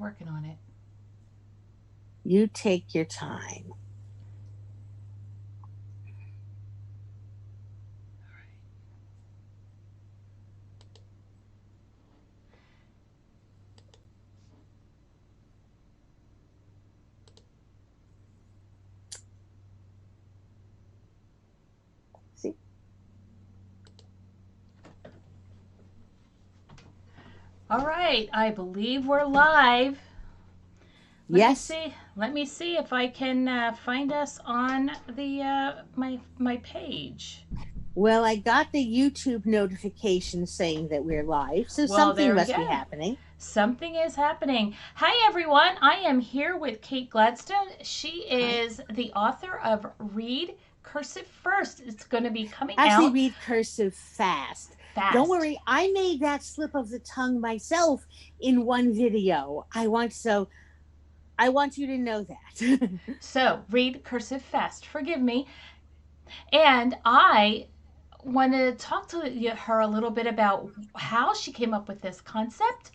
working on it. You take your time. See? All right, I believe we're live. Let me Yes. see. Let me see if I can find us on the my page. Well, I got the YouTube notification saying that we're live, so Well, something there we must be go. happening. Something is happening. Hi, everyone. I am here with Kate Gladstone. She Hi. is the author of Read Cursive First. It's going to be coming Actually, out read cursive fast. Don't fast. worry, I made that slip of the tongue myself in one video. I want you to know that. So, Read Cursive Fast. Forgive me. And I want to talk to her a little bit about how she came up with this concept,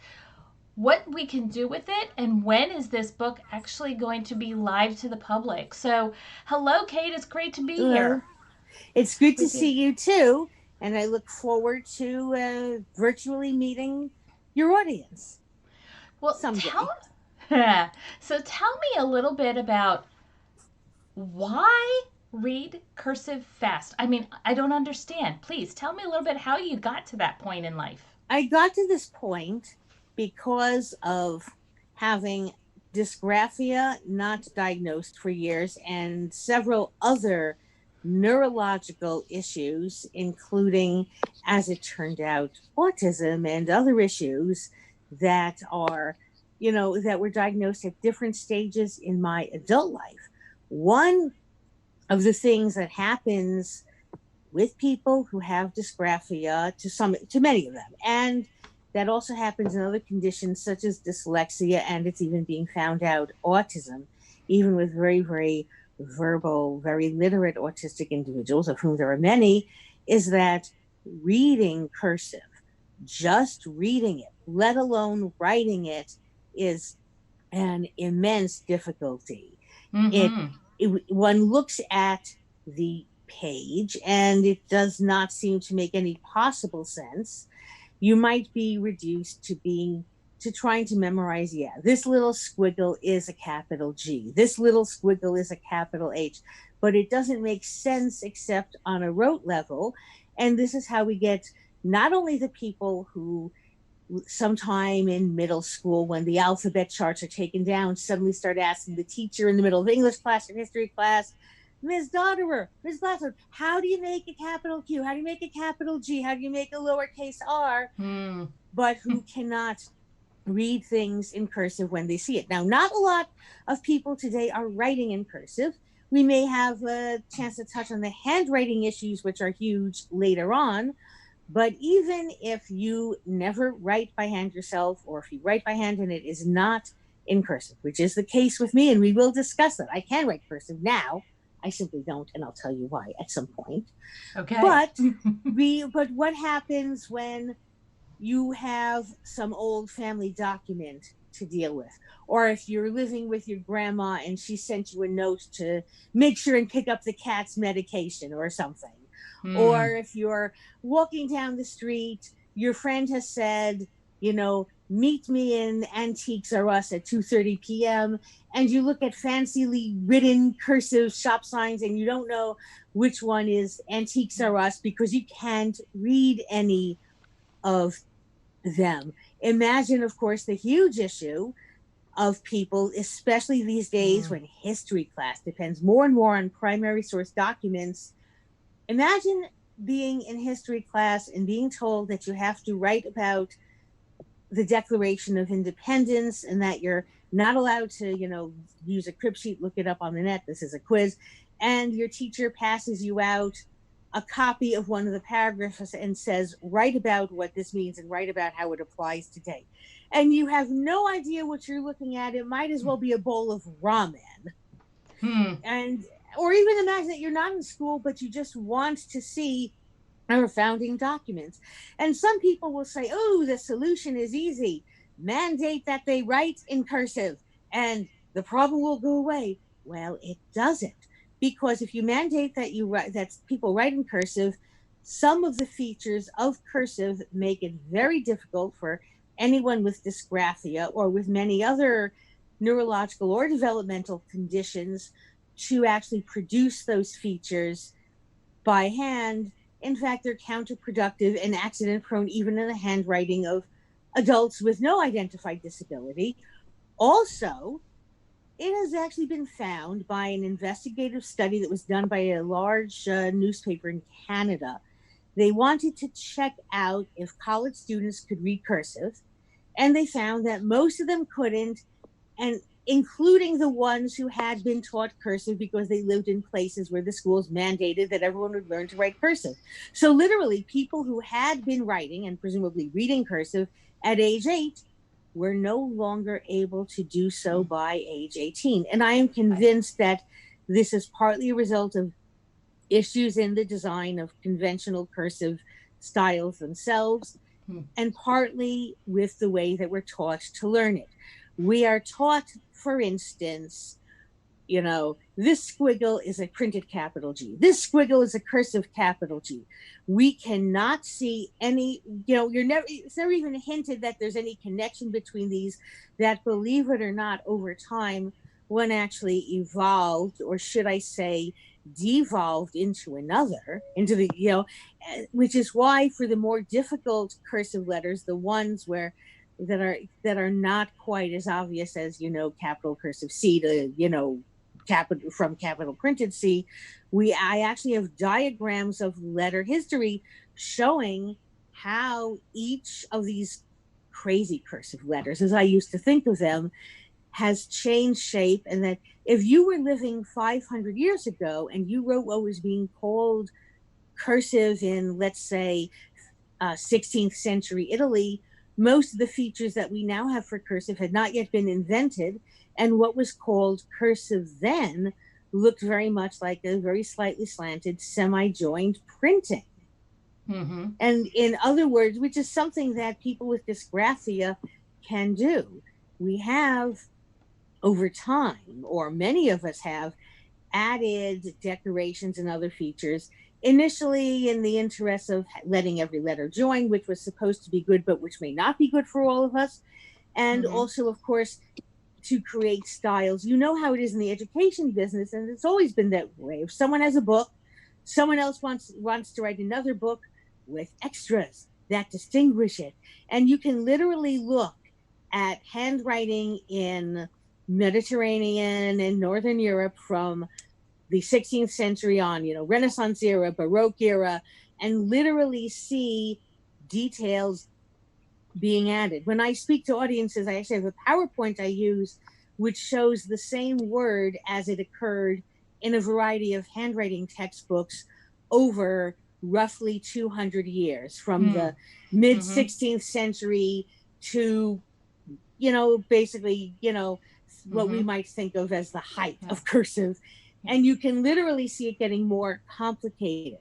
what we can do with it, and when is this book actually going to be live to the public. So, hello, Kate. It's great to be Hello. here It's good to with you. see you too, and I look forward to virtually meeting your audience Well, someday. so tell me a little bit about why read cursive fast. I mean, I don't understand. Please tell me a little bit how you got to that point in life. I got to this point because of having dysgraphia not diagnosed for years and several other neurological issues, including, as it turned out, autism and other issues that are, that were diagnosed at different stages in my adult life. One of the things that happens with people who have dysgraphia to many of them, and that also happens in other conditions such as dyslexia, and it's even being found out autism, even with very verbal, very literate autistic individuals, of whom there are many, is that reading cursive, just reading it, let alone writing it, is an immense difficulty. it, Mm-hmm. One looks at the page and it does not seem to make any possible sense. You might be reduced to trying to memorize, yeah, this little squiggle is a capital G, this little squiggle is a capital H, but it doesn't make sense except on a rote level. And this is how we get not only the people who sometime in middle school, when the alphabet charts are taken down, suddenly start asking the teacher in the middle of English class or history class, Ms. Dodderer, Ms. Glasser, how do you make a capital Q? How do you make a capital G? How do you make a lowercase r? Mm. But who cannot read things in cursive when they see it. Now, not a lot of people today are writing in cursive. We may have a chance to touch on the handwriting issues, which are huge later on. But even if you never write by hand yourself, or if you write by hand and it is not in cursive, which is the case with me, and we will discuss that. I can write cursive now. I simply don't, and I'll tell you why at some point. Okay. But what happens when you have some old family document to deal with? Or if you're living with your grandma and she sent you a note to make sure and pick up the cat's medication or something. Or Hmm. if you're walking down the street, your friend has said, meet me in Antiques R Us at 2:30 p.m. and you look at fancily written cursive shop signs and you don't know which one is Antiques R Us because you can't read any of them. Imagine, of course, the huge issue of people, especially these days Hmm. when history class depends more and more on primary source documents. Imagine being in history class and being told that you have to write about the Declaration of Independence and that you're not allowed to, use a crib sheet, look it up on the net. This is a quiz. And your teacher passes you out a copy of one of the paragraphs and says, write about what this means and write about how it applies today. And you have no idea what you're looking at. It might as well be a bowl of ramen. Hmm. And, or even imagine that you're not in school, but you just want to see our founding documents. And some people will say, oh, the solution is easy. mandate that they write in cursive and the problem will go away. Well, it doesn't, because if you mandate that you write that people write in cursive, some of the features of cursive make it very difficult for anyone with dysgraphia or with many other neurological or developmental conditions to actually produce those features by hand. In fact, they're counterproductive and accident prone even in the handwriting of adults with no identified disability. Also, it has actually been found by an investigative study that was done by a large newspaper in Canada. They wanted to check out if college students could read cursive, and they found that most of them couldn't, and including the ones who had been taught cursive because they lived in places where the schools mandated that everyone would learn to write cursive. So literally, people who had been writing and presumably reading cursive at age 8 were no longer able to do so by age 18. And I am convinced that this is partly a result of issues in the design of conventional cursive styles themselves, and partly with the way that we're taught to learn it. We are taught, for instance, this squiggle is a printed capital G. This squiggle is a cursive capital G. We cannot see any, it's never even hinted that there's any connection between these that, believe it or not, over time, one actually evolved, or should I say, devolved into another, which is why for the more difficult cursive letters, the ones that are not quite as obvious as capital cursive C to capital from capital printed C, I actually have diagrams of letter history showing how each of these crazy cursive letters, as I used to think of them, has changed shape, and that if you were living 500 years ago and you wrote what was being called cursive in, let's say, 16th century Italy, most of the features that we now have for cursive had not yet been invented, and what was called cursive then looked very much like a very slightly slanted, semi-joined printing. Mm-hmm. And in other words, which is something that people with dysgraphia can do. We have, over time, or many of us have, added decorations and other features, initially in the interest of letting every letter join, which was supposed to be good, but which may not be good for all of us. And also, of course, to create styles. You know how it is in the education business, and it's always been that way. If someone has a book, someone else wants to write another book with extras that distinguish it. And you can literally look at handwriting in Mediterranean and Northern Europe from the 16th century on, Renaissance era, Baroque era, and literally see details being added. When I speak to audiences, I actually have a PowerPoint I use which shows the same word as it occurred in a variety of handwriting textbooks over roughly 200 years, from the mid 16th century to, basically, what we might think of as the height of cursive. And you can literally see it getting more complicated.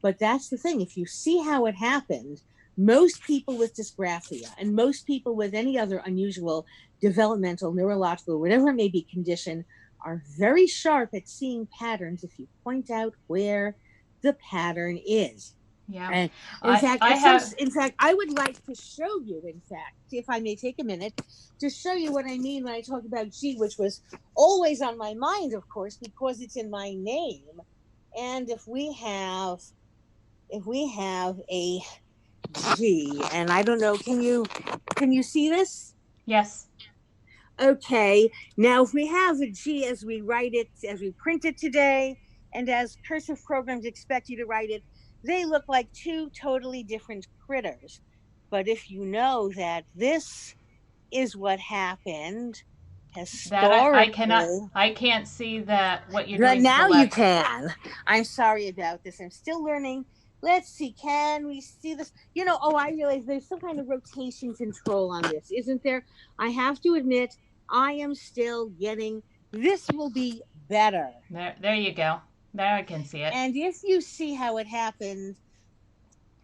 But that's the thing. If you see how it happened, most people with dysgraphia and most people with any other unusual developmental, neurological, whatever it may be condition are very sharp at seeing patterns if you point out where the pattern is. Yeah. And in fact, I would like to show you, in fact, if I may take a minute, to show you what I mean when I talk about G, which was always on my mind, of course, because it's in my name. And if we have a G, and I don't know, can you see this? Yes. Okay, now if we have a G as we write it, as we print it today, and as cursive programs expect you to write it, they look like two totally different critters. But if you know that this is what happened That historically, I can't see that what you're but doing to the now you left. can. I'm sorry about this. I'm still learning. Let's see. Can we see this? I realize there's some kind of rotation control on this, isn't there? I have to admit, I am still getting. This will be better. There you go. There I can see it. And if you see how it happened,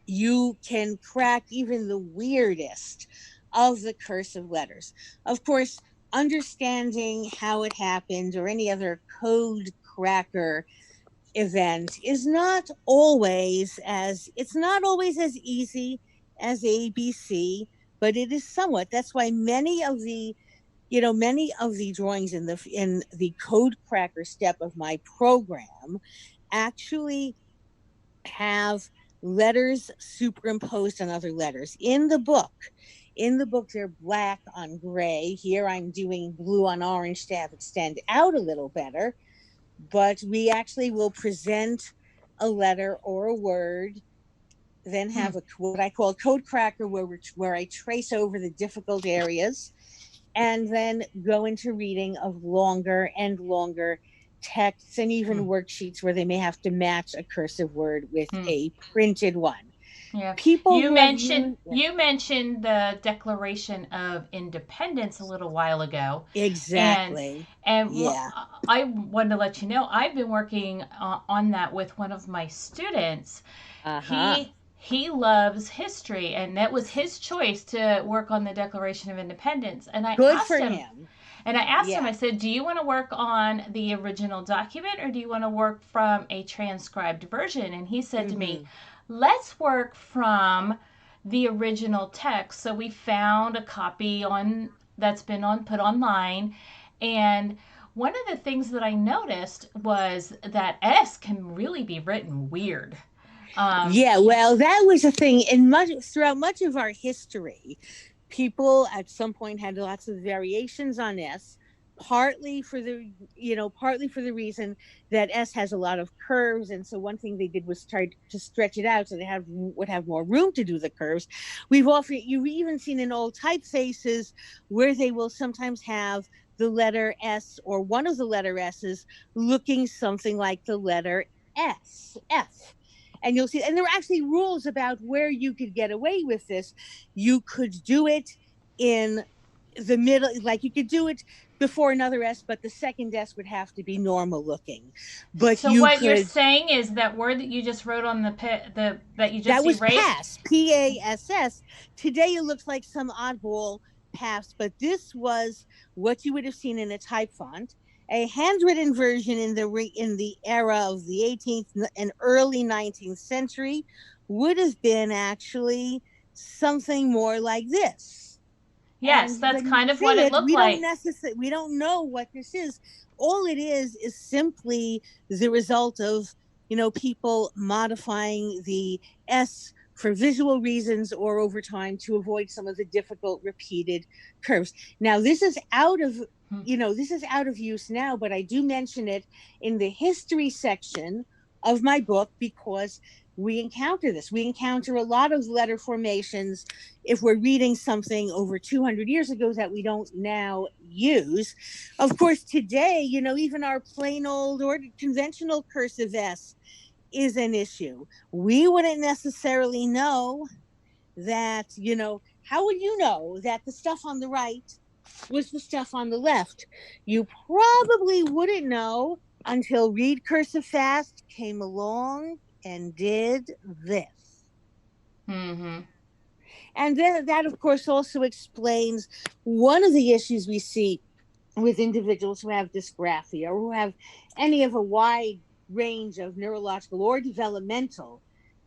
you can crack even the weirdest of the cursive letters. Of course, understanding how it happened or any other code cracker event is not always as it's not always as easy as ABC, but it is somewhat. That's why many of the drawings in the code cracker step of my program actually have letters superimposed on other letters. In the book, they're black on gray. Here I'm doing blue on orange to have it stand out a little better. But we actually will present a letter or a word, then Hmm. have what I call a code cracker, where I trace over the difficult areas, and then go into reading of longer and longer texts and even Hmm. worksheets where they may have to match a cursive word with Hmm. a printed one. Yeah. People You who have mentioned used you mentioned the Declaration of Independence a little while ago, and exactly, and yeah, I wanted to let you know I've been working on that with one of my students. uh-huh, He loves history, and that was his choice to work on the Declaration of Independence. good for him, I yeah, said, do you want to work on the original document or do you want to work from a transcribed version? And he said to me, mm-hmm. let's work from the original text. So we found a copy on that's been on put online, and one of the things that I noticed was that S can really be written weird. Um, Yeah, well, that was a thing throughout much of our history. People at some point had lots of variations on S, partly for the reason that S has a lot of curves, and so one thing they did was try to stretch it out so would have more room to do the curves. You've even seen in old typefaces where they will sometimes have the letter S or one of the letter S's looking something like the letter F, and you'll see, and there were actually rules about where you could get away with this. You could do it in the middle, like you could do it before another S, but the second S would have to be normal looking. But so you what you're could, saying is that word that you just wrote on the that you that just was erased. pass, PASS. Today it looks like some oddball pass, but this was what you would have seen in a type font. A handwritten version in the era of the 18th and early 19th century would have been actually something more like this. Yes, And that's when you kind of what see it it, looked like. we don't know what this is. All it is simply the result of people modifying the S for visual reasons or over time to avoid some of the difficult repeated curves. Now Hmm. this is out of use now, but I do mention it in the history section of my book because we encounter a lot of letter formations if we're reading something over 200 years ago that we don't now use. Of course, today, even our plain old or conventional cursive S is an issue. We wouldn't necessarily know that, how would you know that the stuff on the right was the stuff on the left? You probably wouldn't know until Read Cursive Fast came along and did this. Mm-hmm. And then that, of course, also explains one of the issues we see with individuals who have dysgraphia or who have any of a wide range of neurological or developmental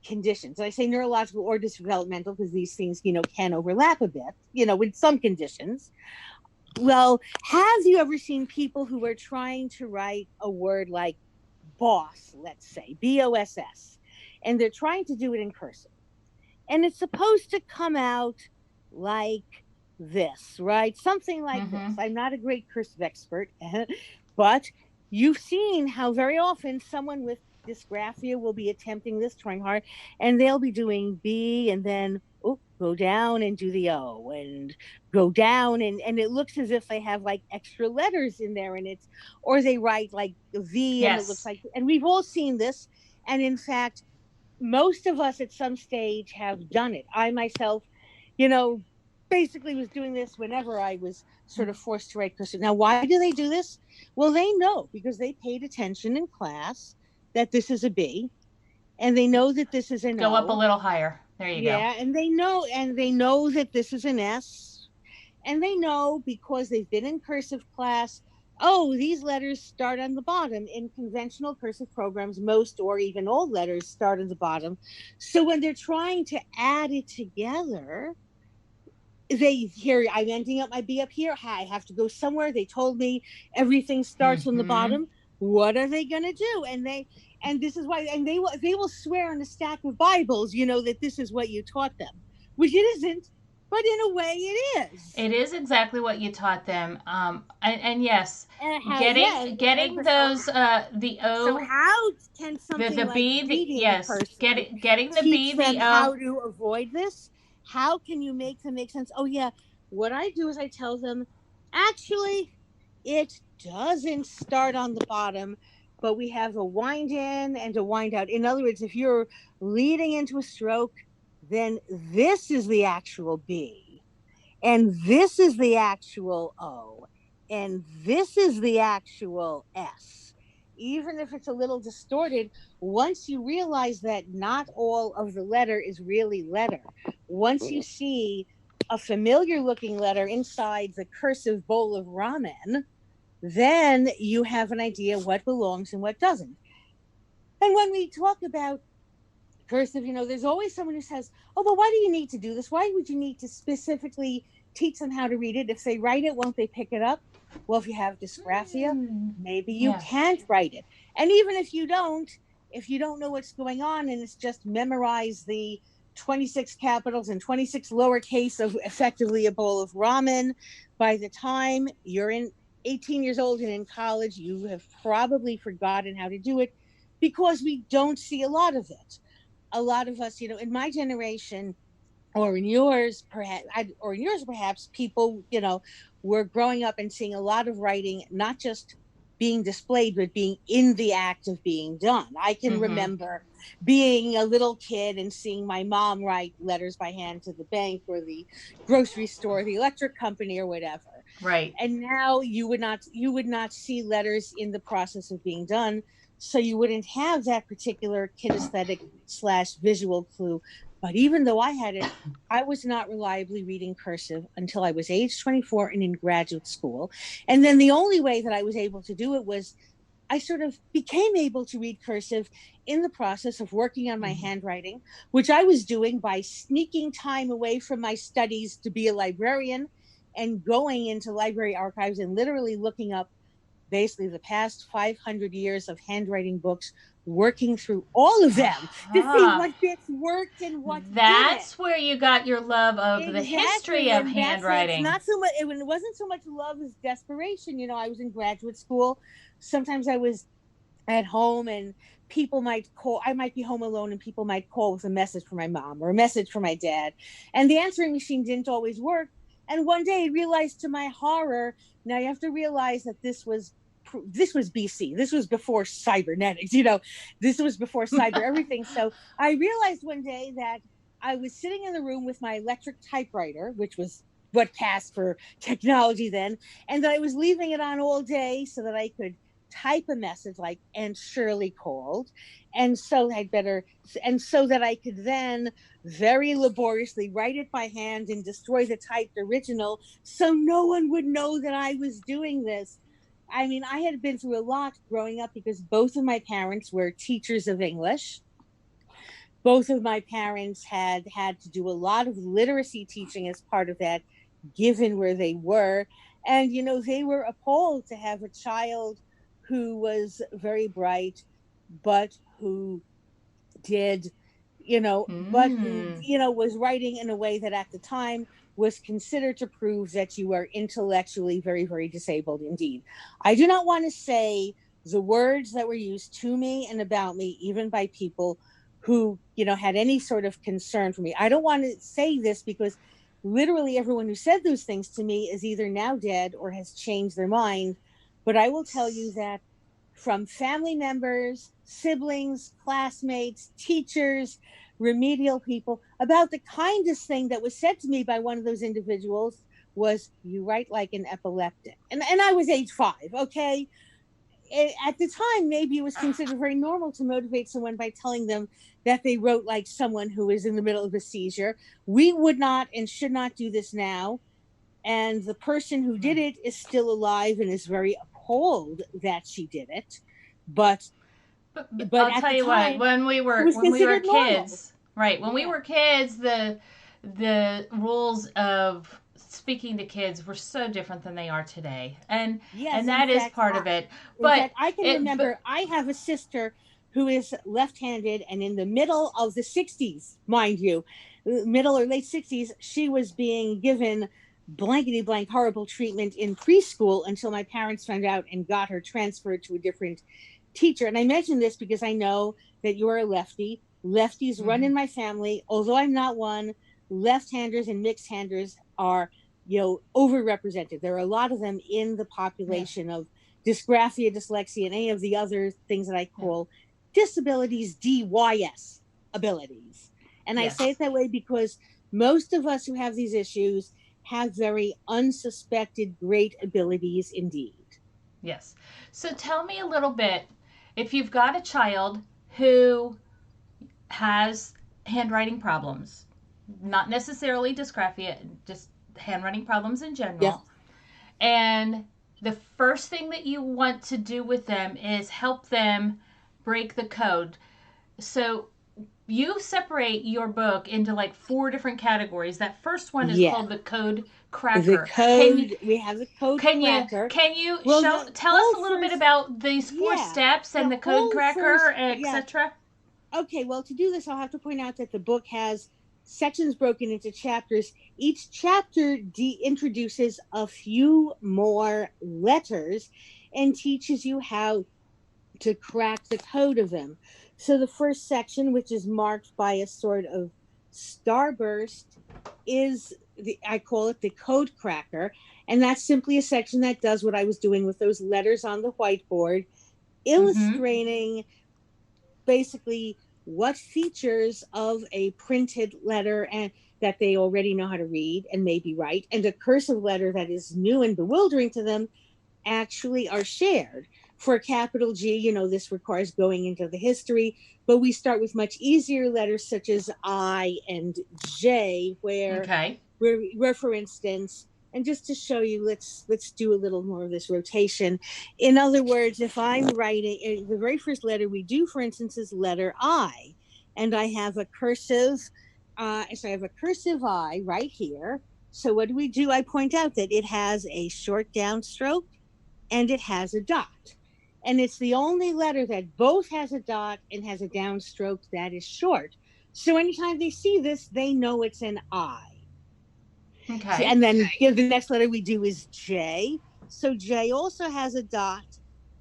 conditions. I say neurological or developmental because these things, can overlap a bit, with some conditions. Well, have you ever seen people who are trying to write a word like boss, let's say, BOSS, and they're trying to do it in cursive? And it's supposed to come out like this, right? Something like this. Mm-hmm. I'm not a great cursive expert, but you've seen how very often someone with dysgraphia will be attempting this, trying hard, and they'll be doing B and then go down and do the O and go down, and it looks as if they have like extra letters in there, and it's or they write like a V and it looks Yes. like, and we've all seen this. And in fact, most of us at some stage have done it. I myself, you know, basically was doing this whenever I was sort of forced to write cursive. Now, why do they do this? Well, they know because they paid attention in class that this is a B and they know that this is an Go up a O. little higher. There you go. Yeah, and they know that this is an S And they know because they've been in cursive class, oh, these letters start on the bottom. In conventional cursive programs, most or even all letters start on the bottom. So when they're trying to add it together, they here I'm ending up my B up here. I have to go somewhere. They told me everything starts on the Mm-hmm. bottom. What are they gonna do? And this is why, and they will swear on a stack of Bibles, that this is what you taught them, which it isn't, but in a way it is. It is exactly what you taught them. And yes, And how, yeah, getting but so those the so O, how can the something like B, the reading yes, cursive getting the B, teach them the O. how to avoid this? How can you make them make sense? Oh yeah, what I do is I tell them, actually, it doesn't start on the bottom, but we have a wind in and a wind out. In other words, if you're leading into a stroke, then this is the actual B, and this is the actual O, and this is the actual S. Even if it's a little distorted, once you realize that not all of the letter is really letter, once you see a familiar looking letter inside the cursive bowl of ramen, then you have an idea what belongs and what doesn't. And when we talk about cursive, there's always someone who says, oh, but why do you need to do this? Why would you need to specifically teach them how to read it? If they write it, won't they pick it up? Well, if you have dysgraphia, Mm, maybe you yes. can't write it. And even if you don't know what's going on and it's just memorize the 26 capitals and 26 lowercase of effectively a bowl of ramen, by the time you're in 18 years old and in college, you have probably forgotten how to do it because we don't see a lot of it. A lot of us, in my generation, or in yours perhaps, people, were growing up and seeing a lot of writing, not just being displayed, but being in the act of being done. I can Mm-hmm. remember being a little kid and seeing my mom write letters by hand to the bank or the grocery store, the electric company, or whatever. Right. And now you would not see letters in the process of being done, so you wouldn't have that particular kinesthetic slash visual clue. But even though I had it, I was not reliably reading cursive until I was age 24 and in graduate school. And then the only way that I was able to do it was I sort of became able to read cursive in the process of working on my Mm-hmm. handwriting, which I was doing by sneaking time away from my studies to be a librarian and going into library archives and literally looking up basically the past 500 years of handwriting books, working through all of them to see Uh-huh. what bits worked and what didn't. That's where you got your love of the history Exactly. of And it's handwriting. not so much, it wasn't so much love as desperation. I was in graduate school. Sometimes I was at home and people might call. I might be home alone and people might call with a message for my mom or a message for my dad, and the answering machine didn't always work. And one day I realized, to my horror, now you have to realize that this was BC. This was before cybernetics. This was before cyber everything. So I realized one day that I was sitting in the room with my electric typewriter, which was what passed for technology then, and that I was leaving it on all day so that I could type a message like, and Shirley called, and so that I could then very laboriously write it by hand and destroy the typed original so no one would know that I was doing this. I mean, I had been through a lot growing up because both of my parents were teachers of English. Both of my parents had to do a lot of literacy teaching as part of that, given where they were. And, they were appalled to have a child who was very bright, but who did, but who, Mm. was writing in a way that at the time was considered to prove that you are intellectually very, very disabled indeed. I do not want to say the words that were used to me and about me, even by people who, had any sort of concern for me. I don't want to say this because literally everyone who said those things to me is either now dead or has changed their mind. But I will tell you that from family members, siblings, classmates, teachers, remedial people, about the kindest thing that was said to me by one of those individuals was, you write like an epileptic. And I was age 5, okay? At the time, maybe it was considered very normal to motivate someone by telling them that they wrote like someone who is in the middle of a seizure. We would not and should not do this now. And the person who did it is still alive and is very appalled that she did it. But But but I'll at tell the you what, time, it was when we were considered normal. kids, right? When we Yeah. were kids, the rules of speaking to kids were so different than they are today, and Yes, that is part of it. But I can it, but remember I have a sister who is left-handed, and in the middle of the 60s, mind you, middle or late 60s, she was being given blankety blank horrible treatment in preschool until my parents found out and got her transferred to a different teacher. And I mention this because I know that you're a lefty. Lefties run mhm, in my family. Although I'm not one, left-handers and mixed-handers are, overrepresented. There are a lot of them in the yeah, population of dysgraphia, dyslexia, and any of the other things that I yeah, call disabilities, DYS abilities. And I say yes, it that way because most of us who have these issues have very unsuspected great abilities indeed. yes. So tell me a little bit, if you've got a child who has handwriting problems, not necessarily dysgraphia, just handwriting problems in Yep. general. And the first thing that you want to do with them is help them break the code. So you separate your book into like four different categories. That first one is Yeah. called the code The cracker. code, we have the code cracker. Can you Well, show the tell us whole a little bit first, about these four yeah, steps and the the code whole cracker, first, yeah. etc.? Okay, well, to do this, I'll have to point out that the book has sections broken into chapters. Each chapter introduces a few more letters and teaches you how to crack the code of them. So the first section, which is marked by a sort of starburst, is I call it the code cracker. And that's simply a section that does what I was doing with those letters on the whiteboard, Mm-hmm. illustrating basically what features of a printed letter and that they already know how to read and maybe write, and a cursive letter that is new and bewildering to them actually are shared. For capital G, this requires going into the history, but we start with much easier letters such as I and J, Okay. where for instance, and just to show you, let's do a little more of this rotation. In other words, if I'm writing the very first letter we do, for instance, is letter I, and I have a cursive, so I have a cursive I right here. So what do? I point out that it has a short downstroke and it has a dot. And it's the only letter that both has a dot and has a downstroke that is short. So anytime they see this, they know it's an I. Okay. And then the next letter we do is J. So J also has a dot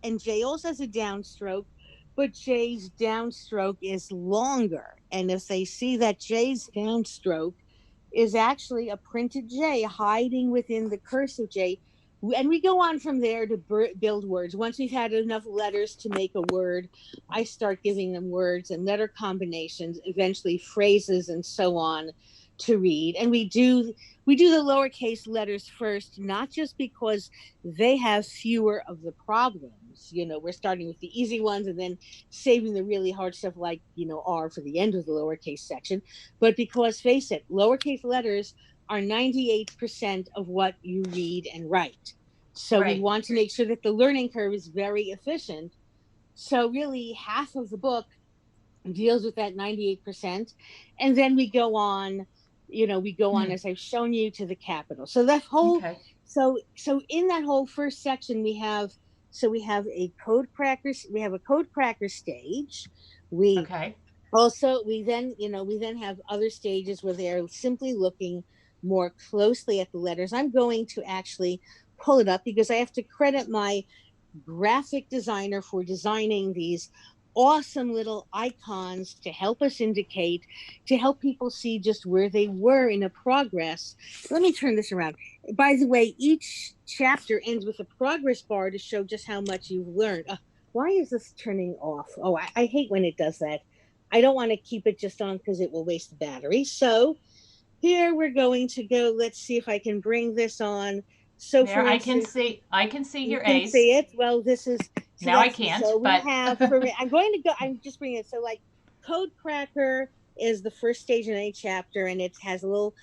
and J also has a downstroke, but J's downstroke is longer. And if they see that J's downstroke is actually a printed J hiding within the cursive J, and we go on from there to build words. Once we've had enough letters to make a word, I start giving them words and letter combinations, eventually phrases and so on to read. And we do the lowercase letters first, not just because they have fewer of the problems. We're starting with the easy ones and then saving the really hard stuff like, R for the end of the lowercase section, but because, face it, lowercase letters are 98% of what you read and write. So we Right. want to make sure that the learning curve is very efficient. So really half of the book deals with that 98%. And then we go on Hmm. as I've shown you to the capital. So that whole, Okay. so in that whole first section, we have a code cracker stage. We Okay. also, we then have other stages where they're simply looking more closely at the letters. I'm going to actually pull it up because I have to credit my graphic designer for designing these awesome little icons to help us indicate, to help people see just where they were in a progress. Let me turn this around. By the way, each chapter ends with a progress bar to show just how much you've learned. Why is this turning off? Oh, I hate when it does that. I don't want to keep it just on because it will waste the battery. So here we're going to go. Let's see if I can bring this on. So There, for instance, I can see you your can A's. see it. Well, Now I so can't, we but have for I'm going to go. I'm just bringing it. So like Code Cracker is the first stage in any chapter, and it has a little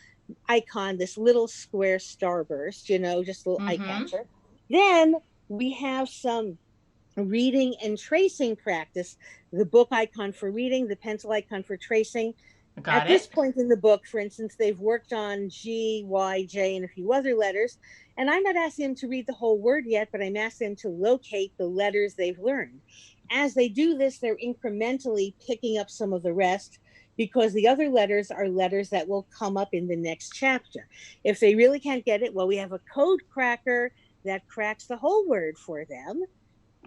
icon, this little square starburst, just a little eye Mm-hmm. catcher. Then we have some reading and tracing practice, the book icon for reading, the pencil icon for tracing. At Got this it. point in the book, for instance, they've worked on G, Y, J, and a few other letters. And I'm not asking them to read the whole word yet, but I'm asking them to locate the letters they've learned. As they do this, they're incrementally picking up some of the rest because the other letters are letters that will come up in the next chapter. If they really can't get it, well, we have a code cracker that cracks the whole word for them.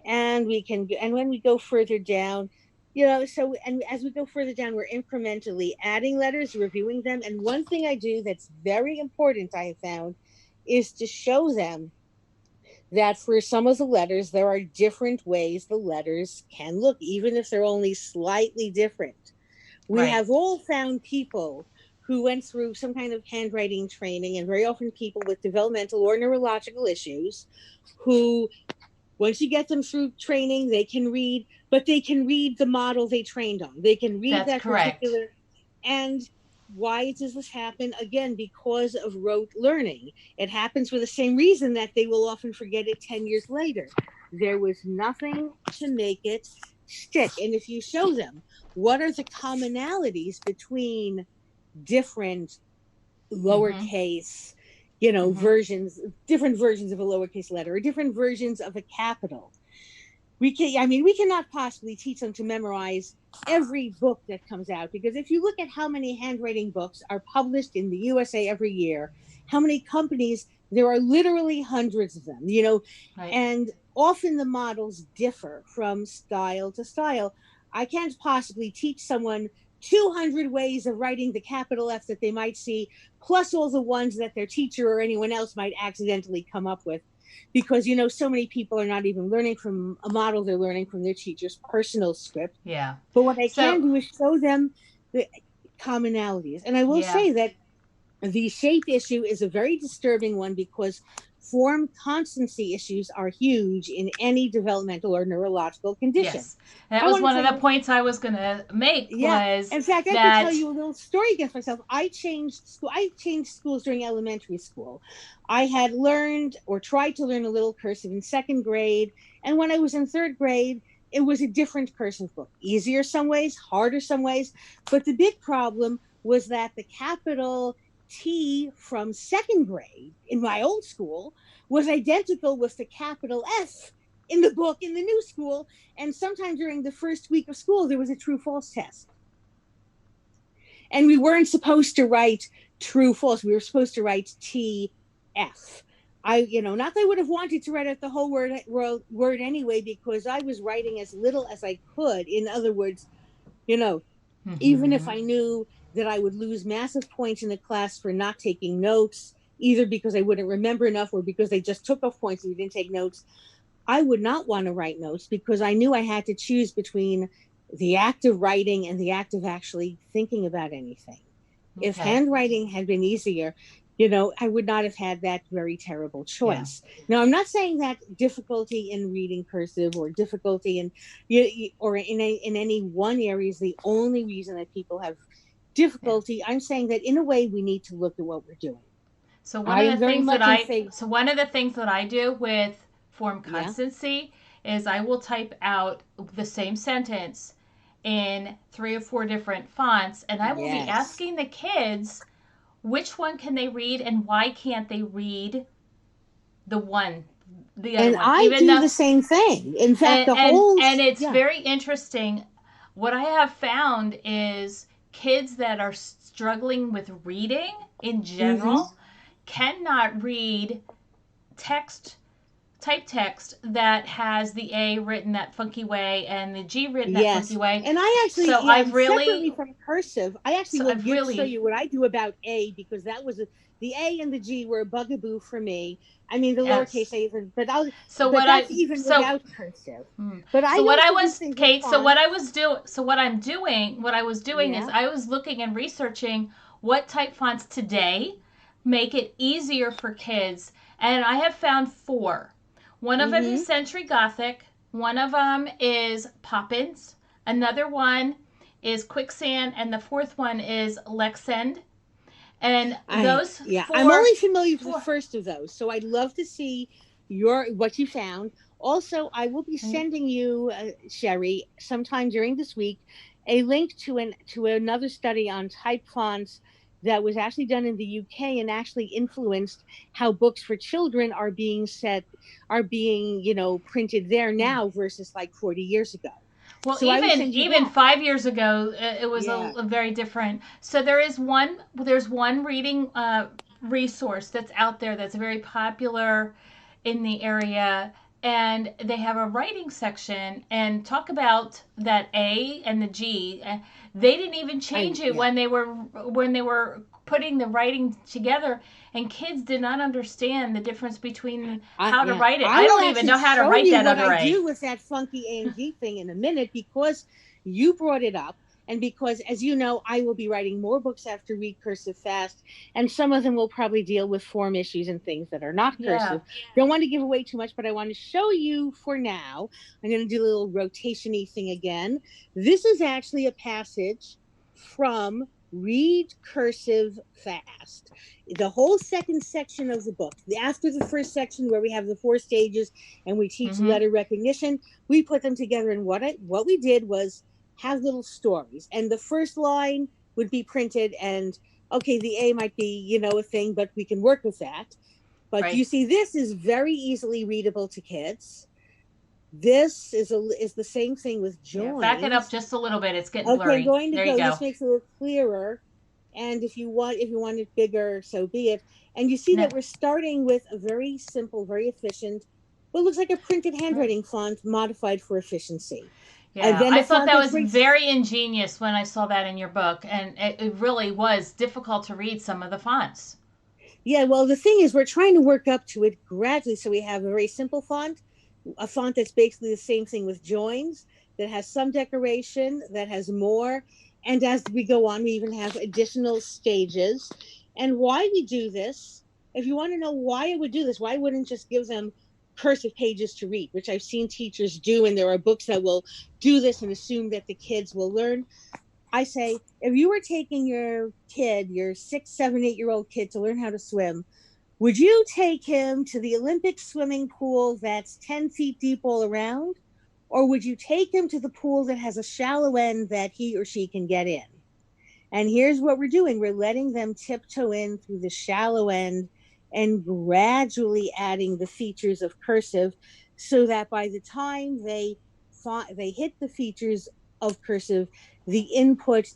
And when we go further down, and as we go further down, we're incrementally adding letters, reviewing them. And one thing I do that's very important, I have found, is to show them that for some of the letters, there are different ways the letters can look, even if they're only slightly different. We Right. have all found people who went through some kind of handwriting training, and very often people with developmental or neurological issues who, once you get them through training, they can read, but they can read the model they trained on. They can read That's that correct. particular. And why does this happen? Again, because of rote learning. It happens for the same reason that they will often forget it 10 years later. There was nothing to make it stick. And if you show them what are the commonalities between different Mm-hmm. lowercase, Mm-hmm. versions, different versions of a lowercase letter, or different versions of a capital. We cannot possibly teach them to memorize every book that comes out, because if you look at how many handwriting books are published in the USA every year, how many companies, there are literally hundreds of them, Right. and often the models differ from style to style. I can't possibly teach someone 200 ways of writing the capital F that they might see, plus all the ones that their teacher or anyone else might accidentally come up with, because so many people are not even learning from a model, they're learning from their teacher's personal script. Yeah. But what I can So, do is show them the commonalities. And I will yeah. say that the shape issue is a very disturbing one, because form constancy issues are huge in any developmental or neurological condition. Yes. That I was want to one of tell the you, points I was going to make yeah. was In fact, I could tell that you a little story against myself. I changed schools during elementary school. I had learned or tried to learn a little cursive in second grade. And when I was in third grade, it was a different cursive book. Easier some ways, harder some ways. But the big problem was that the capital T from second grade in my old school was identical with the capital F in the book in the new school. And sometime during the first week of school, there was a true false test. And we weren't supposed to write true false. We were supposed to write TF. Not that I would have wanted to write out the whole word anyway, because I was writing as little as I could. In other words, you know, even if mm-hmm. I knew that I would lose massive points in the class for not taking notes, either because I wouldn't remember enough or because they just took off points and we didn't take notes, I would not want to write notes, because I knew I had to choose between the act of writing and the act of actually thinking about anything. If Okay. handwriting had been easier, I would not have had that very terrible Yeah. choice. Now, I'm not saying that difficulty in reading cursive or difficulty in or in any one area is the only reason that people have Yeah. difficulty. I'm saying that in a way we need to look at what we're doing. So one I of am the very things that much in I favor. so one of the things that I do with form Yeah. constancy is I will type out the same sentence in 3 or 4 different fonts, and I will be Yes. asking the kids which one can they read and why can't they read the one the other And one, I even do though the same thing. In fact, and the and whole, and it's yeah. very interesting. What I have found is kids that are struggling with reading in Mm-hmm. general cannot read text type text that has the A written that funky way and the G written that funky Yes. way. And I actually, So yeah, I've separately really from cursive, I actually so will I've give show really you what I do about A, because the A and the G were a bugaboo for me. I mean, the lowercase yes. a, So but what that's I even so without cursive. mm, But so I what I also do was things with Kate, so what I fonts. was doing so what I was doing is Yeah. I was looking and researching what type fonts today make it easier for kids, and I have found 4. One of them Mm-hmm. is Century Gothic, one of them is Poppins, another one is Quicksand, and the fourth one is Lexend. And those I'm only familiar with the four. first of those, so I'd love to see what you found. Also, I will be sending you, Sherry, sometime during this week, a link to another study on type fonts that was actually done in the UK and actually influenced how books for children are being, printed there now versus like 40 years ago. Well, So I will send you even that. 5 years ago, it was Yeah. a very different. So there's one reading resource that's out there that's very popular in the area, and they have a writing section and talk about that A and the G. They didn't even change it Yeah. when they were putting the writing together, and kids did not understand the difference between how to Yeah, write it. I I will don't even actually know how to show write you that what other I A. do with that funky A and G thing in a minute because you brought it up. And because, as you know, I will be writing more books after Read Cursive Fast, and some of them will probably deal with form issues and things that are not Yeah. cursive. Don't want to give away too much, but I want to show you for now. I'm going to do a little rotation-y thing again. This is actually a passage from Read Cursive Fast. The whole second section of the book, after the first section where we have the 4 stages and we teach Mm-hmm. letter recognition, we put them together. And what we did was have little stories. And the first line would be printed, and okay, the A might be, a thing, but we can work with that. But Right. you see, this is very easily readable to kids. This is the same thing with Yeah. Back it up joins. just a little bit. It's getting Okay, I'm blurry. going to There you go. go. This makes it a little clearer. And if you want it bigger, so be it. And you see No. that we're starting with a very simple, very efficient, what looks like a printed handwriting font modified for efficiency. Yeah, Then I the thought font that that's was very very ingenious when I saw that in your book, and it really was difficult to read some of the fonts. yeah. Well, the thing is, we're trying to work up to it gradually, so we have a very simple font, a font that's basically the same thing with joins, that has some decoration, that has more. And as we go on, we even have additional stages. And why we do this, if you want to know why I would do this, why I wouldn't just give them cursive pages to read, which I've seen teachers do, and there are books that will do this and assume that the kids will learn. I say, if you were taking your kid, your 6, 7, 8-year-old kid, to learn how to swim, would you take him to the Olympic swimming pool that's 10 feet deep all around? Or would you take him to the pool that has a shallow end that he or she can get in? And here's what we're doing, we're letting them tiptoe in through the shallow end and gradually adding the features of cursive so that by the time they hit the features of cursive, the input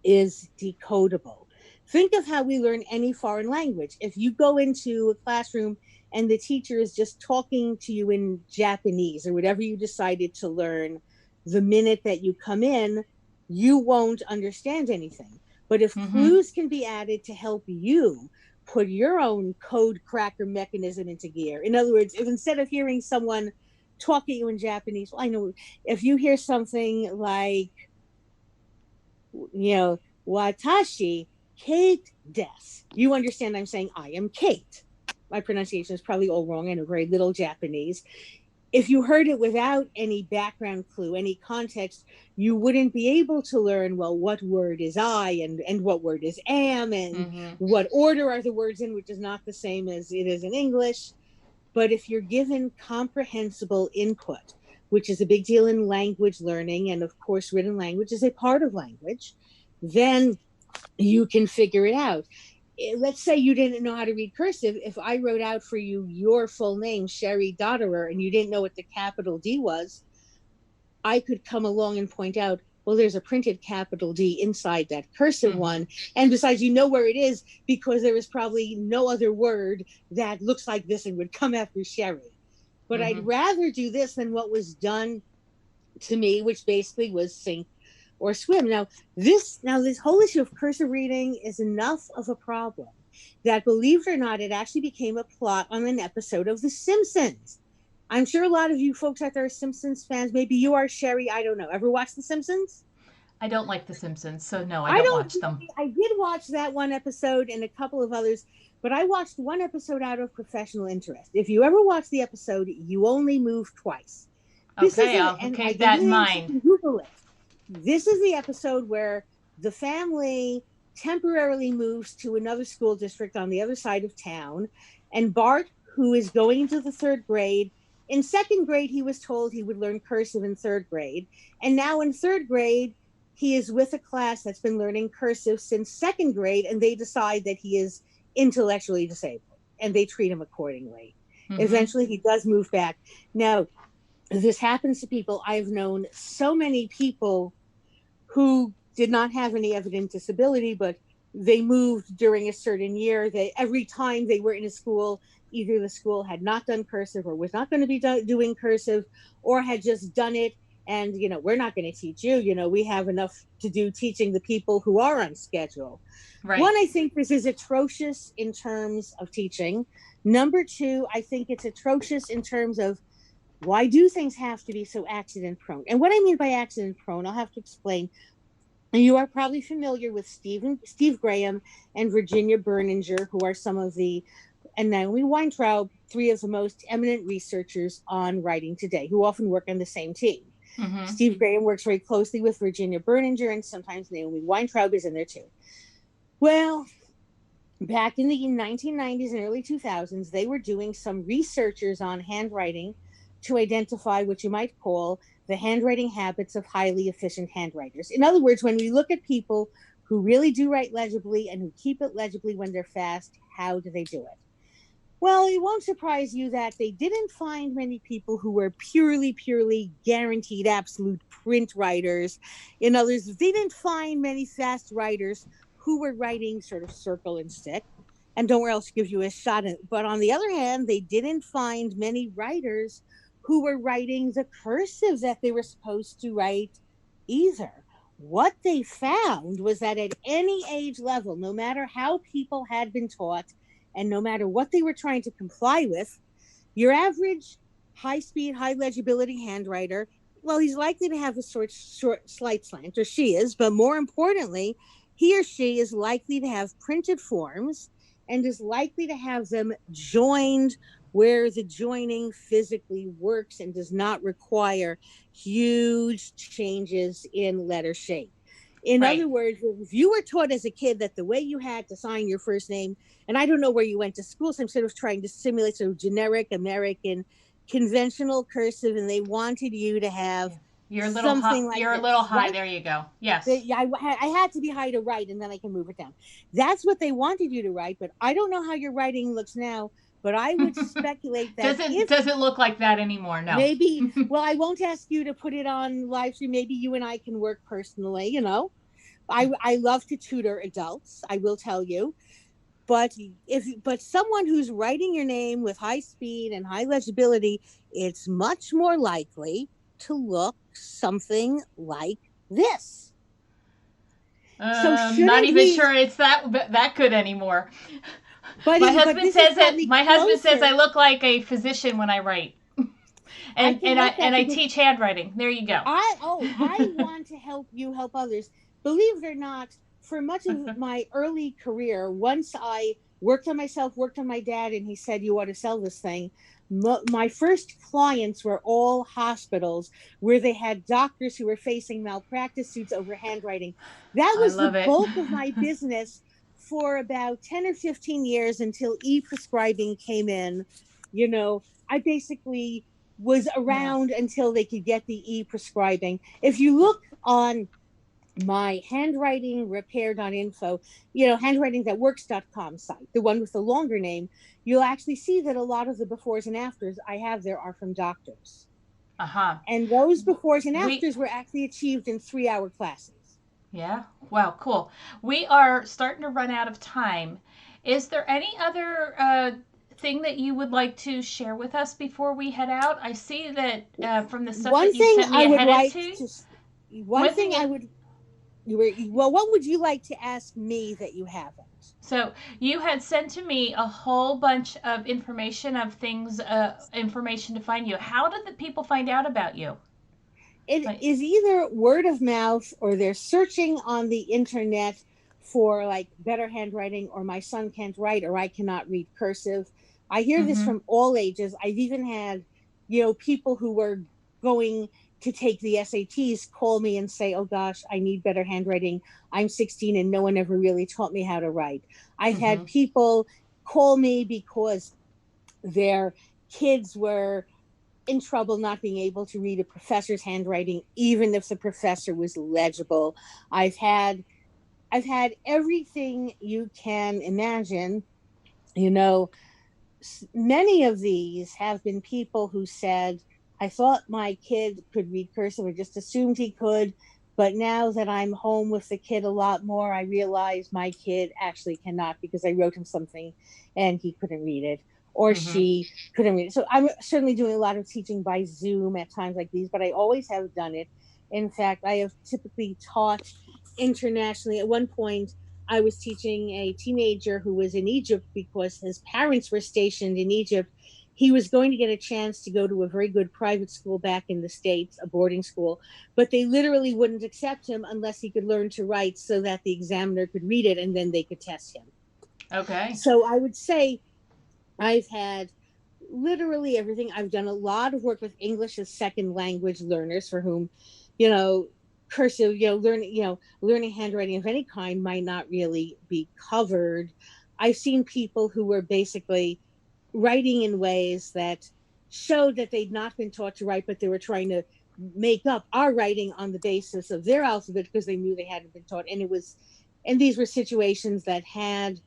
is decodable. Think of how we learn any foreign language. If you go into a classroom and the teacher is just talking to you in Japanese or whatever you decided to learn, the minute that you come in, you won't understand anything. But if Mm-hmm. clues can be added to help you put your own code cracker mechanism into gear, in other words, if instead of hearing someone talk at you in Japanese, well, I know if you hear something like, you know, watashi Kate des. You understand I'm saying I am Kate. My pronunciation is probably all wrong. I know very little Japanese. If you heard it without any background clue, any context, you wouldn't be able to learn, well, what word is I and what word is am and Mm-hmm. what order are the words in, which is not the same as it is in English. But if you're given comprehensible input, which is a big deal in language learning, and of course, written language is a part of language, then you can figure it out. Let's say you didn't know how to read cursive. If I wrote out for you your full name, Sherry Dotterer, and you didn't know what the capital D was, I could come along and point out, well, there's a printed capital D inside that cursive Mm-hmm. one. And besides, you know where it is because there is probably no other word that looks like this and would come after Sherry. But Mm-hmm. I'd rather do this than what was done to me, which basically was sink or swim. Now this whole issue of cursive reading is enough of a problem that, believe it or not, it actually became a plot on an episode of The Simpsons. I'm sure a lot of you folks out there are Simpsons fans. Maybe you are, Sherry. I don't know. Ever watched The Simpsons? I don't like The Simpsons, so no, I I don't don't watch them. really. I did watch that one episode and a couple of others, but I watched one episode out of professional interest. If you ever watch the episode, You Only Move Twice. This is Okay, an, I'll and I keep give that you in the names, you mind. can Google it. This is the episode where the family temporarily moves to another school district on the other side of town. And Bart, who is going into the third grade, in second grade, he was told he would learn cursive in third grade. And now in third grade, he is with a class that's been learning cursive since second grade, and they decide that he is intellectually disabled and they treat him accordingly. Mm-hmm. Eventually, he does move back. Now, this happens to people. I've known so many people who did not have any evident disability, but they moved during a certain year. They every time they were in a school, either the school had not done cursive or was not going to be doing cursive, or had just done it. And we're not going to teach you. We have enough to do teaching the people who are on schedule. Right. One, I think this is atrocious in terms of teaching. Number two, I think it's atrocious in terms of why do things have to be so accident prone? And what I mean by accident prone, I'll have to explain. You are probably familiar with Steve Graham and Virginia Berninger, who are some of the, and Naomi Weintraub, three of the most eminent researchers on writing today, who often work on the same team. Mm-hmm. Steve Graham works very closely with Virginia Berninger, and sometimes Naomi Weintraub is in there too. Well, back in the 1990s and early 2000s, they were doing some researchers on handwriting to identify what you might call the handwriting habits of highly efficient handwriters. In other words, when we look at people who really do write legibly and who keep it legibly when they're fast, how do they do it? Well, it won't surprise you that they didn't find many people who were purely guaranteed absolute print writers. In other words, they didn't find many fast writers who were writing sort of circle and stick. And don't worry, I'll give you a shot at it. But on the other hand, they didn't find many writers who were writing the cursive that they were supposed to write either. What they found was that at any age level, no matter how people had been taught, and no matter what they were trying to comply with, your average high speed, high legibility handwriter, well, he's likely to have a short slight slant, or she is, but more importantly, he or she is likely to have printed forms and is likely to have them joined where the joining physically works and does not require huge changes in letter shape. In Right. other words, if you were taught as a kid that the way you had to sign your first name, and I don't know where you went to school, so I'm sort of trying to simulate sort of generic American conventional cursive, and they wanted you to have Yeah. You're a little high. something like You're a little this. high. What? There you go. Yes. I had to be high to write, and then I can move it down. That's what they wanted you to write, but I don't know how your writing looks now. But I would speculate that doesn't if doesn't look like that anymore. No. maybe, well, I won't ask you to put it on live stream. Maybe you and I can work personally. I love to tutor adults. I will tell you, but someone who's writing your name with high speed and high legibility, it's much more likely to look something like this. So Not shouldn't even we? sure it's that good anymore. My But husband this is says it. probably My husband says I closer. look like a physician when I write, I and can hope that I because teach handwriting. There you go. I want to help you help others. Believe it or not, for much of my early career, once I worked on myself, worked on my dad, and he said, "You ought to sell this thing." My first clients were all hospitals where they had doctors who were facing malpractice suits over handwriting. That I was the love it. bulk of my business for about 10 or 15 years until e-prescribing came in. I basically was Yeah. around until they could get the e-prescribing. If you look on my handwriting repair.info, handwritingthatworks.com site, the one with the longer name, you'll actually see that a lot of the befores and afters I have there are from doctors. Uh huh. And those befores and We afters were actually achieved in 3-hour classes. Yeah. Wow. Cool. We are starting to run out of time. Is there any other thing that you would like to share with us before we head out? I see that from the stuff One that you thing sent me I would ahead like into. to, one One thing thing I is, would, you were, well, what would you like to ask me that you haven't? so you had sent to me a whole bunch of information of things, information to find you. How did the people find out about you? It Like, is either word of mouth or they're searching on the internet for like better handwriting or my son can't write or I cannot read cursive. I hear this mm-hmm. from all ages. I've even had, people who were going to take the SATs call me and say, oh gosh, I need better handwriting. I'm 16 and no one ever really taught me how to write. I've Mm-hmm. had people call me because their kids were in trouble not being able to read a professor's handwriting, even if the professor was legible. I've had I've had everything you can imagine. You know, many of these have been people who said, I thought my kid could read cursive, or just assumed he could. But now that I'm home with the kid a lot more, I realize my kid actually cannot, because I wrote him something and he couldn't read it, or Mm-hmm. she couldn't read it. So I'm certainly doing a lot of teaching by Zoom at times like these, but I always have done it. In fact, I have typically taught internationally. At one point, I was teaching a teenager who was in Egypt because his parents were stationed in Egypt. He was going to get a chance to go to a very good private school back in the States, a boarding school, but they literally wouldn't accept him unless he could learn to write so that the examiner could read it and then they could test him. Okay. So I would say I've had literally everything. I've done a lot of work with English as second language learners for whom, you know, cursive, learning handwriting of any kind might not really be covered. I've seen people who were basically writing in ways that showed that they'd not been taught to write, but they were trying to make up our writing on the basis of their alphabet because they knew they hadn't been taught. And these were situations that had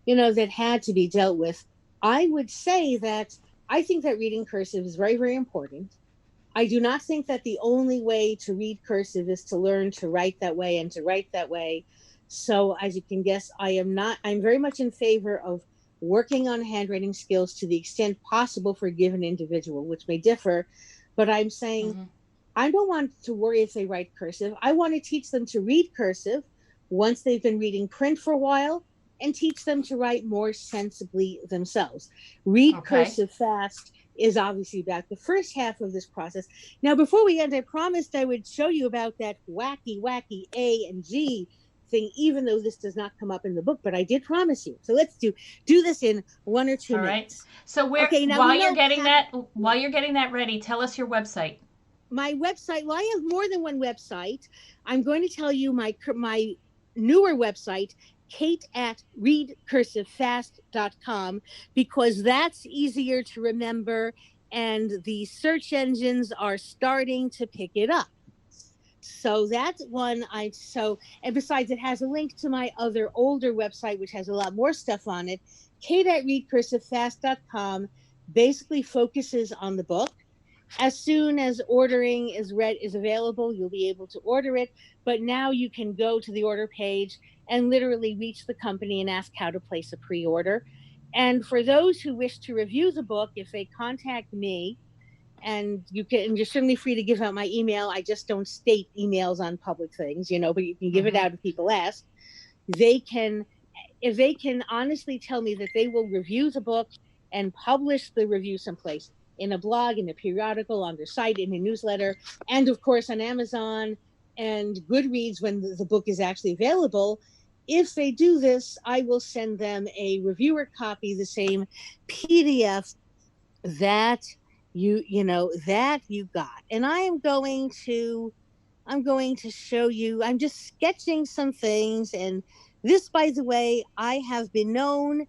to be dealt with. I would say that I think that reading cursive is very, very important. I do not think that the only way to read cursive is to learn to write that way and to write that way. So, as you can guess, I'm very much in favor of working on handwriting skills to the extent possible for a given individual, which may differ. But I'm saying Mm-hmm. I don't want to worry if they write cursive. I want to teach them to read cursive once they've been reading print for a while, and teach them to write more sensibly themselves. Read Okay. cursive fast is obviously about the first half of this process. Now, before we end, I promised I would show you about that wacky, wacky A and G thing, even though this does not come up in the book, but I did promise you. So let's do this in 1 or 2 All right. minutes. So where Okay, now we know while you're getting that ready, tell us your website. my website. Well, I have more than one website. I'm going to tell you my newer website, Kate at readcursivefast.com, because that's easier to remember and the search engines are starting to pick it up. So that's one. And besides, it has a link to my other older website, which has a lot more stuff on it. Kate at readcursivefast.com basically focuses on the book. As soon as ordering is available, you'll be able to order it. But now you can go to the order page and literally reach the company and ask how to place a pre-order. And for those who wish to review the book, if they contact me, and you're certainly free to give out my email. I just don't state emails on public things, but you can give it Mm-hmm. out if people ask. They can if they can honestly tell me that they will review the book and publish the review someplace, in a blog, in a periodical, on their site, in a newsletter, and of course on Amazon and Goodreads when the book is actually available. If they do this, I will send them a reviewer copy, the same PDF that you got. And I'm going to show you. I'm just sketching some things. And this, by the way, I have been known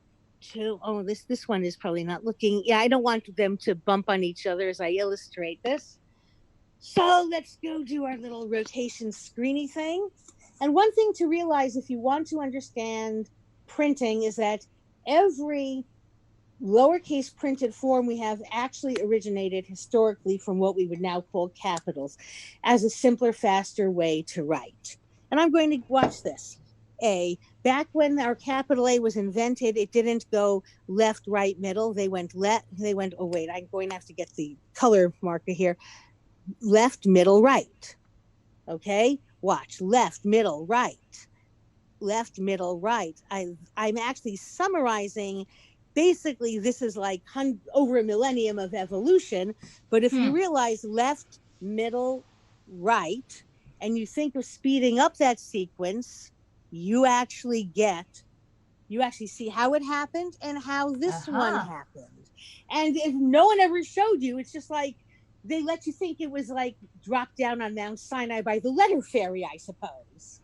to. Oh, this one is probably not looking. Yeah, I don't want them to bump on each other as I illustrate this. So let's go do our little rotation screeny thing. And one thing to realize if you want to understand printing is that every lowercase printed form we have actually originated historically from what we would now call capitals as a simpler, faster way to write. And I'm going to watch this. A. Back when our capital A was invented, it didn't go left, right, middle. They went left. They went. Oh wait, I'm going to have to get the color marker here. Left, middle, right. Okay. Watch. Left, middle, right. Left, middle, right. I'm actually summarizing. Basically, this is like over a millennium of evolution. But if you Hmm. realize left, middle, right, and you think of speeding up that sequence, you actually see how it happened and how this one Uh-huh. happened. And if no one ever showed you, it's just like they let you think it was like dropped down on Mount Sinai by the letter fairy, I suppose.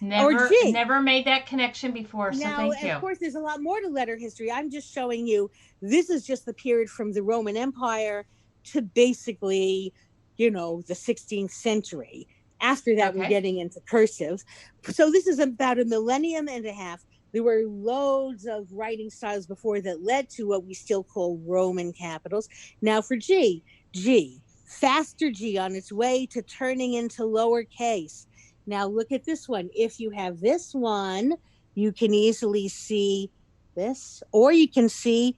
Or G. Never made that connection before, so Now, thank of you. course, there's a lot more to letter history. I'm just showing you this is just the period from the Roman Empire to basically, the 16th century. After that, we're Okay. getting into cursive. So this is about a millennium and a half. There were loads of writing styles before that led to what we still call Roman capitals. Now for G, faster G on its way to turning into lowercase. Now look at this one. If you have this one, you can easily see this, or you can see,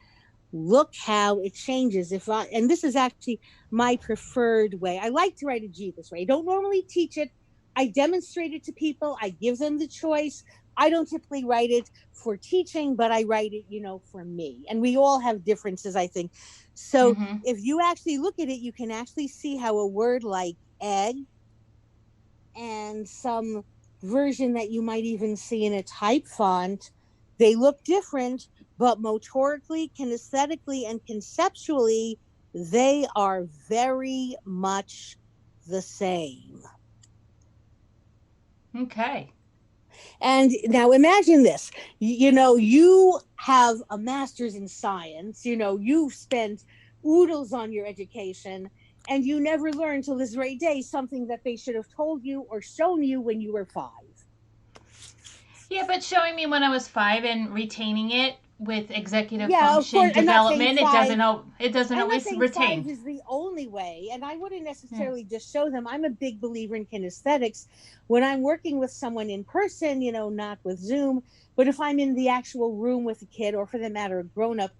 look how it changes. And this is actually my preferred way. I like to write a G this way. I don't normally teach it. I demonstrate it to people. I give them the choice. I don't typically write it for teaching, but I write it, for me. And we all have differences, I think. So Mm-hmm. if you actually look at it, you can actually see how a word like egg and some version that you might even see in a type font, they look different, but motorically, kinesthetically, and conceptually, they are very much the same. Okay. And now imagine this, you have a master's in science, you've spent oodles on your education, and you never learned till this very day something that they should have told you or shown you when you were 5. Yeah, but showing me when I was 5 and retaining it with executive Yeah, of course. function I'm not saying development, five. it doesn't I'm not always saying five retain. is the only way, and I wouldn't Yeah. necessarily just show them. I'm a big believer in kinesthetics. When I'm working with someone in person, not with Zoom, but if I'm in the actual room with a kid, or for the matter, a grown up,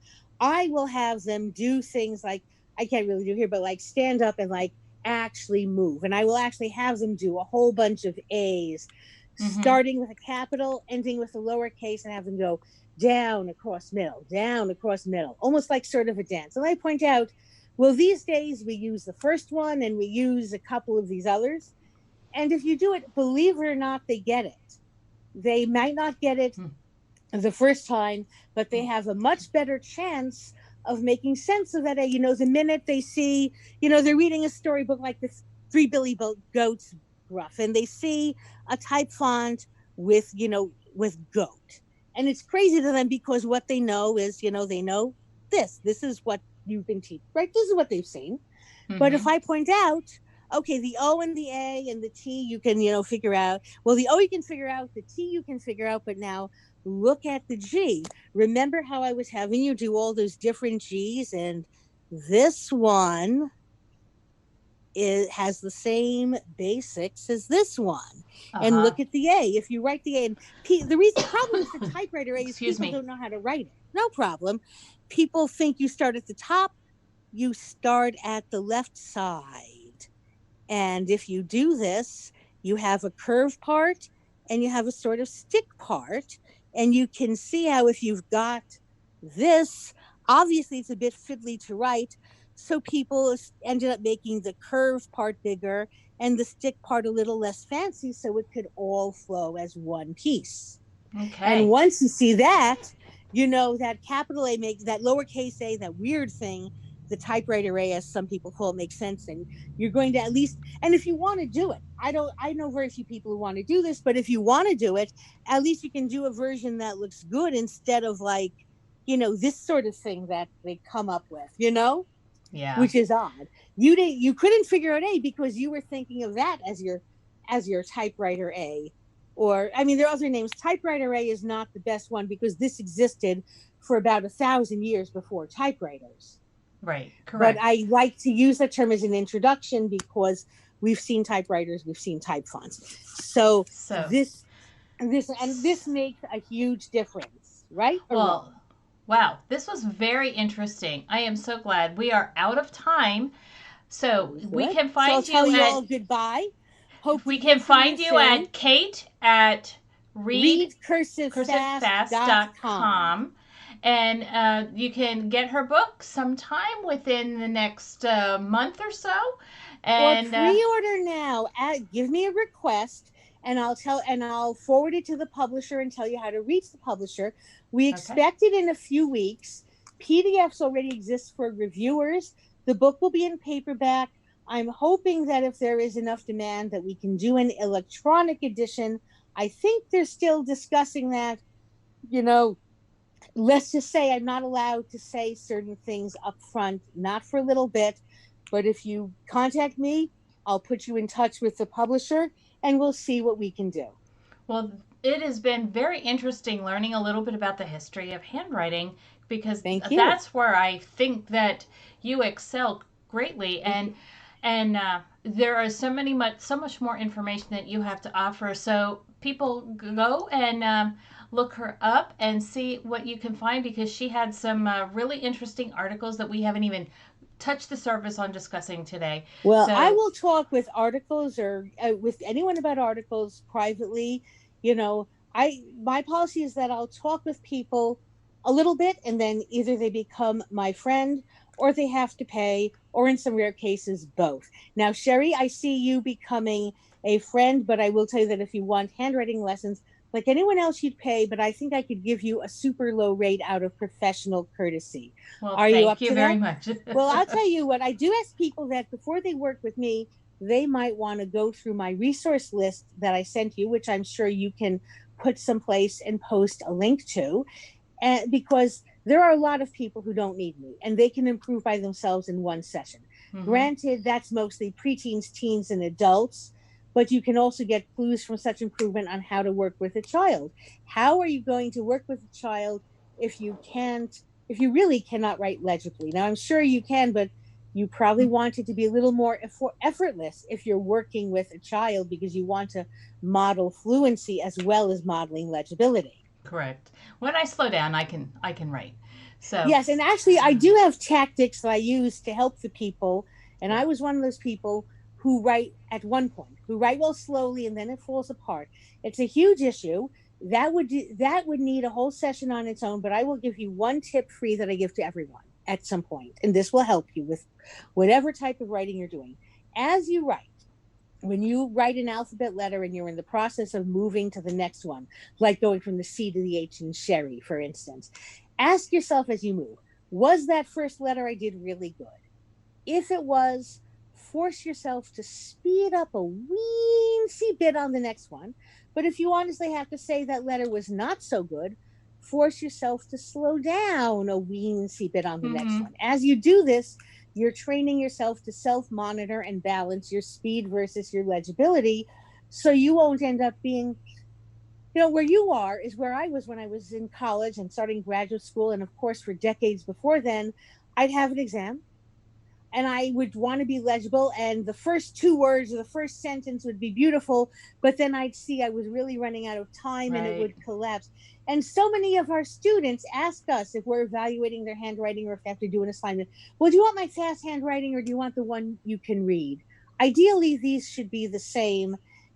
I will have them do things like I can't really do here, but like stand up and like actually move. And I will actually have them do a whole bunch of A's, Mm-hmm. starting with a capital, ending with a lowercase, and have them go down across middle, almost like sort of a dance. And I point out, well, these days we use the first one and we use a couple of these others. And if you do it, believe it or not, they get it. They might not get it the first time, but they have a much better chance of making sense of that. The minute they see, they're reading a storybook like the Three Billy Goats Gruff, and they see a type font with goat. And it's crazy to them because what they know is, they know this. This is what you've been teaching, right? This is what they've seen. But if Mm-hmm. I point out, okay, the O and the A and the T, you can, figure out. Well, the O you can figure out, the T you can figure out, but now look at the G. Remember how I was having you do all those different G's, and this one has the same basics as this one. Uh And huh. look at the A. If you write the A, and the reason problem with the typewriter A is Excuse people me. don't know how to write it. No problem. People think you start at the top, you start at the left side. And if you do this, you have a curve part and you have a sort of stick part. And you can see how if you've got this, obviously it's a bit fiddly to write. So people ended up making the curve part bigger and the stick part a little less fancy so it could all flow as one piece. And Okay. once you see that, that capital A makes that lowercase a, that weird thing, the typewriter A, as some people call it, makes sense. And you're going to at least, and if you want to do it, I know very few people who want to do this, but if you want to do it, at least you can do a version that looks good instead of like, this sort of thing that they come up with, Yeah. which is odd. You couldn't figure out A because you were thinking of that as your typewriter A. Or I mean, there are other names. Typewriter A is not the best one because this existed for about 1,000 years before typewriters. Right. But Correct. I like to use that term as an introduction because we've seen typewriters, we've seen type fonts. So So, this makes a huge difference, right or well, wrong? wow, this was very interesting. I am so glad we are out of time. So we Understood. can So I'll find tell you you at all goodbye. Hope to we hear can from you find you soon. at Kate at Readcursivefast.com. readcursivefast.com. And you can get her book sometime within the next month or so. Or And pre-order now. Give me a request and I'll forward it to the publisher and tell you how to reach the publisher. We okay. expect it in a few weeks. PDFs already exist for reviewers, The book will be in paperback. I'm hoping that if there is enough demand that we can do an electronic edition. I think they're still discussing that. You know, let's just say I'm not allowed to say certain things up front, not for a little bit, but if you contact me, I'll put you in touch with the publisher and we'll see what we can do. Well, it has been very interesting learning a little bit about the history of handwriting because Thank you. that's where I think that you excel greatly, Thank you. and there is so much more information that you have to offer. So people go and look her up and see what you can find because she had some really interesting articles that we haven't even touched the surface on discussing today. Well, I So will talk with articles or with anyone about articles privately. You know, I my policy is that I'll talk with people a little bit and then either they become my friend or they have to pay or in some rare cases both. Now, Sherry, I see you becoming a friend, but I will tell you that if you want handwriting lessons like anyone else you'd pay, but I think I could give you a super low rate out of professional courtesy. well, Are you thank up you to very that? much. Well, I'll tell you what, I do ask people that before they work with me, they might want to go through my resource list that I sent you, which I'm sure you can put someplace and post a link to. And because there are a lot of people who don't need me and they can improve by themselves in one session. hmm Granted, that's mostly preteens, teens, and adults, but you can also get clues from such improvement on how to work with a child. How are you going to work with a child if you can't, if you really cannot write legibly? Now, I'm sure you can, but you probably want it to be a little more effortless if you're working with a child because you want to model fluency as well as modeling legibility. Correct. When I slow down, I can write. So Yes, and actually, I do have tactics that I use to help the people. And yeah. I was one of those people who write at one point, who write well slowly, and then it falls apart. It's a huge issue. That would need a whole session on its own. But I will give you one tip free that I give to everyone at some point, and this will help you with whatever type of writing you're doing. As you write, when you write an alphabet letter and you're in the process of moving to the next one, like going from the C to the H in Sherry, for instance, ask yourself as you move, was that first letter I did really good? If it was, force yourself to speed up a weensy bit on the next one. But if you honestly have to say that letter was not so good, force yourself to slow down a weensy bit on the next hmm one. As you do this, you're training yourself to self monitor and balance your speed versus your legibility so you won't end up being, where you are is where I was when I was in college and starting graduate school. And of course, for decades before then, I'd have an exam and I would want to be legible, and the first two words or the first sentence would be beautiful, but then I'd see I was really running out of time and it Right. would collapse. And so many of our students ask us if we're evaluating their handwriting or if they have to do an assignment, well, do you want my fast handwriting or do you want the one you can read? Ideally, these should be the same.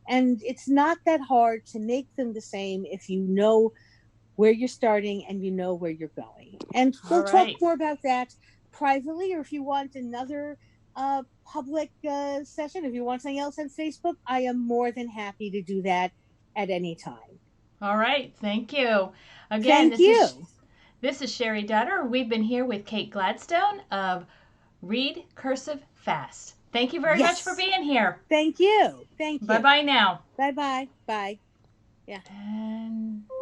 And it's not that hard to make them the same if you know where you're starting and you know where you're going. And All we'll talk right. more about that privately, or if you want another public session, if you want something else on Facebook, I am more than happy to do that at any time. All right. Thank you. Again, Thank you. this is Sherry Dutter. We've been here with Kate Gladstone of Read Cursive Fast. Thank you very much for Yes. being here. Thank you. Thank Bye you. bye now. Bye bye. Bye. Yeah. And